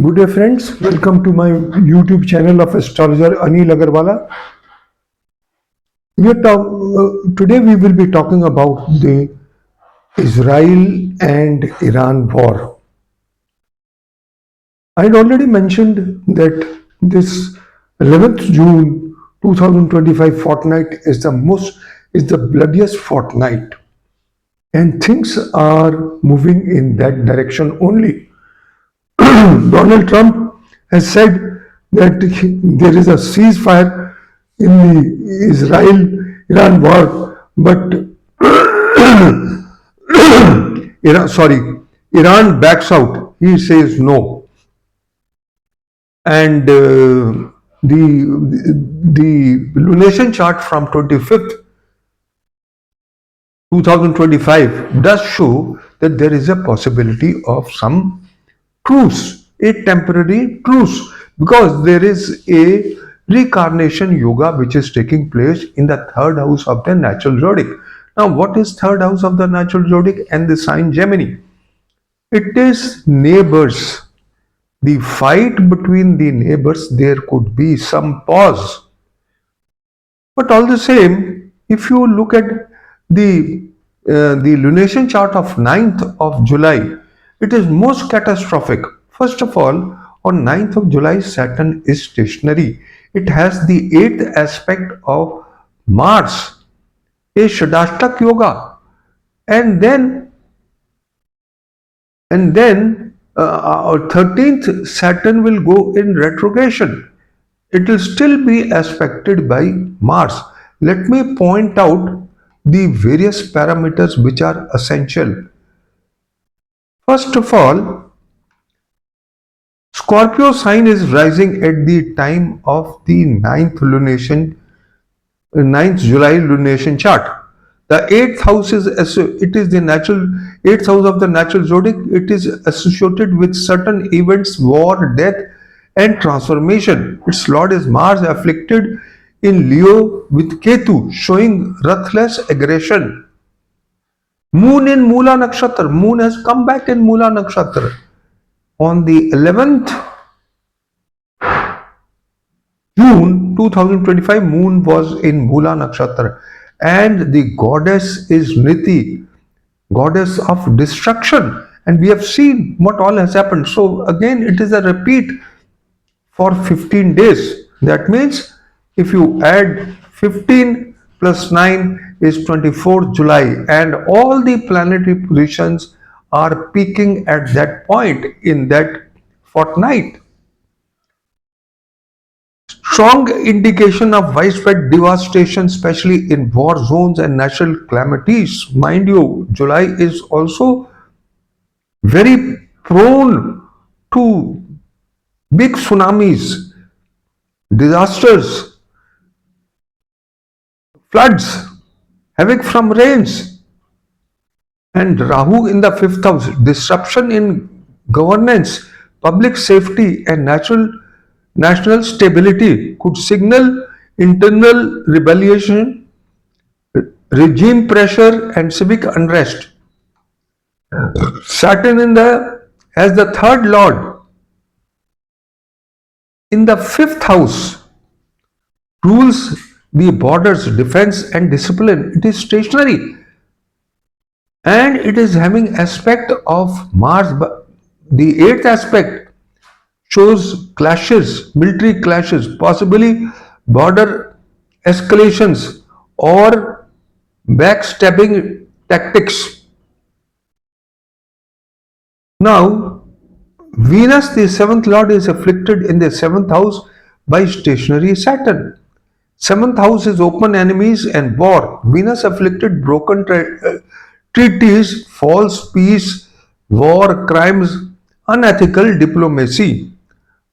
Good day, friends. Welcome to my YouTube channel of astrologer Anil Agarwala. Today we will be talking about the Israel and Iran war. I had already mentioned that this 11th June 2025 fortnight is the bloodiest fortnight, and things are moving in that direction only. Donald Trump has said that there is a ceasefire in the Israel-Iran war, but Iran backs out. He says no, and the lunation chart from 25th 2025 does show that there is a possibility of some truce, a temporary truce, because there is a recarnation yoga which is taking place in the third house of the natural zodiac. Now, what is third house of the natural zodiac and the sign Gemini? It is neighbors. The fight between the neighbors, there could be some pause. But all the same, if you look at the lunation chart of 9th of July, it is most catastrophic. First of all, on 9th of July, Saturn is stationary. It has the 8th aspect of Mars, a Shadashtak yoga, and then 13th Saturn will go in retrogression. It will still be aspected by Mars. Let me point out the various parameters which are essential. First of all, Scorpio sign is rising at the time of the 9th July lunation chart. The 8th house is the natural 8th house of the natural zodiac. It is associated with certain events, war, death, and transformation. Its lord is Mars, afflicted in Leo with Ketu, showing ruthless aggression. Moon in Mula Nakshatra. Moon has come back in Mula Nakshatra. On the 11th June 2025, Moon was in Mula Nakshatra, and the goddess is Niti, goddess of destruction. And we have seen what all has happened. So again, it is a repeat for 15 days. That means if you add 15 plus 9 is 24th July, and all the planetary positions are peaking at that point in that fortnight. Strong indication of widespread devastation, especially in war zones and natural calamities. Mind you, July is also very prone to big tsunamis, disasters, floods, havoc from rains. And Rahu in the 5th house, disruption in governance, public safety, and national stability could signal internal rebellion, regime pressure, and civic unrest. Saturn as the third lord in the 5th house rules the borders, defense, and discipline. It is stationary, and it is having aspect of Mars. But the 8th aspect shows clashes, military clashes, possibly border escalations or backstabbing tactics. Now, Venus, the 7th lord, is afflicted in the 7th house by stationary Saturn. 7th house is open enemies and war. Venus afflicted broken treaties, false peace, war, crimes, unethical diplomacy.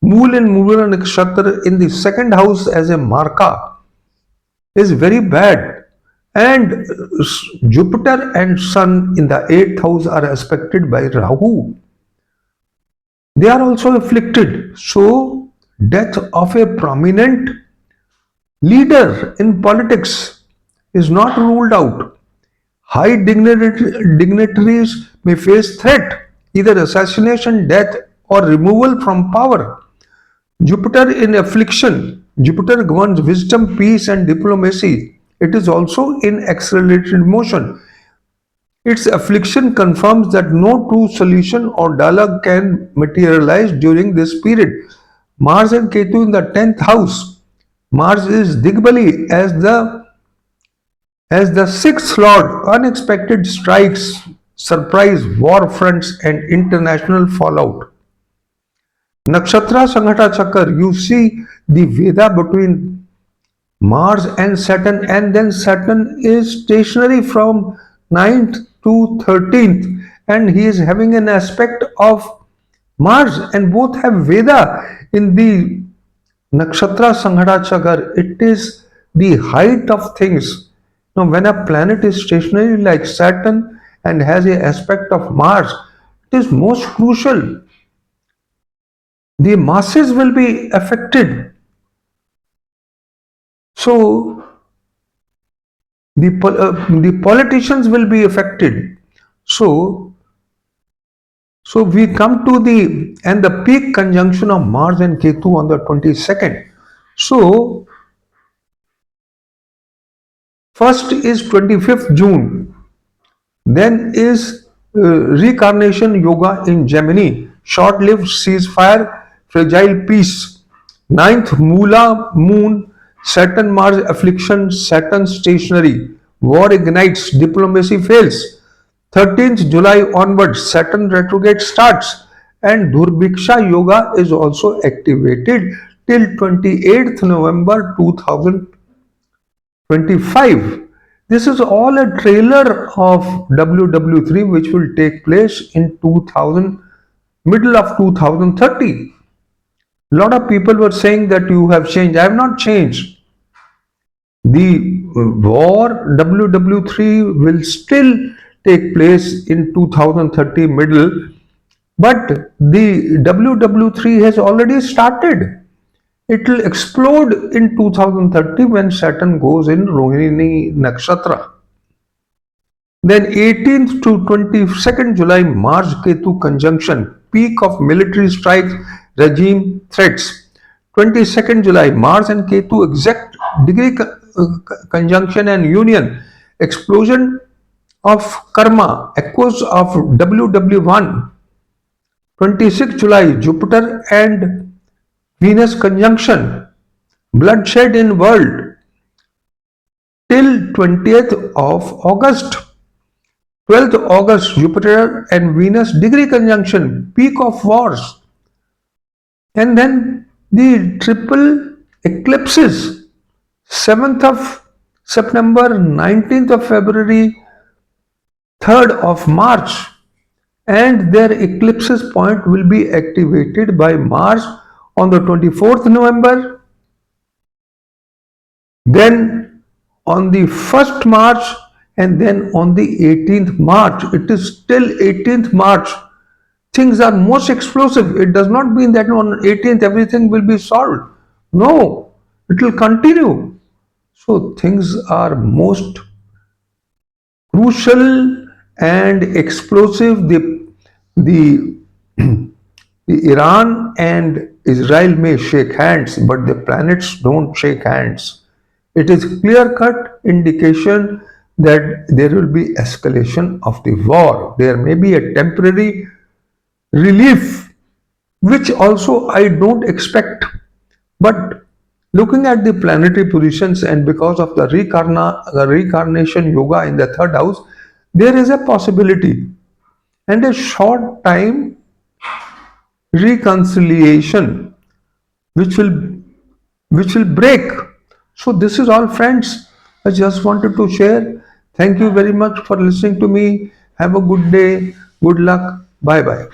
Mool and Mula Nakshatra in the 2nd house as a marka is very bad. And Jupiter and Sun in the 8th house are aspected by Rahu. They are also afflicted. So, death of a prominent leader in politics is not ruled out. High dignitaries may face threat, either assassination, death, or removal from power. Jupiter in affliction. Jupiter governs wisdom, peace, and diplomacy. It is also in accelerated motion. Its affliction confirms that no true solution or dialogue can materialize during this period. Mars and Ketu in the 10th house. Mars is Digbali as the sixth lord. Unexpected strikes, surprise war fronts, and international fallout. Nakshatra Sanghata Chakra, you see the Veda between Mars and Saturn, and then Saturn is stationary from 9th to 13th, and he is having an aspect of Mars, and both have Veda in the Nakshatra Sanghata Chakra. It is the height of things. Now, when a planet is stationary like Saturn and has a aspect of Mars, it is most crucial. The masses will be affected. So, the politicians will be affected. So we come to the peak conjunction of Mars and Ketu on the 22nd. So first is 25th June, then is reincarnation yoga in Gemini, short-lived ceasefire, fragile peace. Ninth Mula moon, Saturn Mars affliction, Saturn stationary, war ignites, diplomacy fails. 13th July onwards, Saturn retrograde starts, and Durbiksha Yoga is also activated till 28th November 2025. This is all a trailer of WW3 which will take place in 2000, middle of 2030. A lot of people were saying that you have changed. I have not changed. The war WW3 will still take place in 2030 middle, but the WW3 has already started. It will explode in 2030 when Saturn goes in Rohini Nakshatra. Then 18th to 22nd July, Mars Ketu conjunction, peak of military strikes, regime threats. 22nd July, Mars and Ketu exact degree conjunction and union, explosion of karma, echoes of WW1. 26th July, Jupiter and Venus conjunction, bloodshed in world till 20th of August. 12th August, Jupiter and Venus degree conjunction, peak of wars. And then the triple eclipses, 7th of September, 19th of February, 3rd of March, and their eclipses point will be activated by Mars on the 24th November, then on the 1st March, and then on the 18th March. It is till 18th March. Things are most explosive. It does not mean that on 18th everything will be solved. No, it will continue. So things are most crucial and explosive. The Iran and Israel may shake hands, but the planets don't shake hands. It is clear-cut indication that there will be escalation of the war. There may be a temporary relief, which also I don't expect. But looking at the planetary positions and because of the reincarnation yoga in the third house, there is a possibility and a short time reconciliation which will break. So this is all, friends. I just wanted to share. Thank you very much for listening to me. Have a good day. Good luck. Bye bye.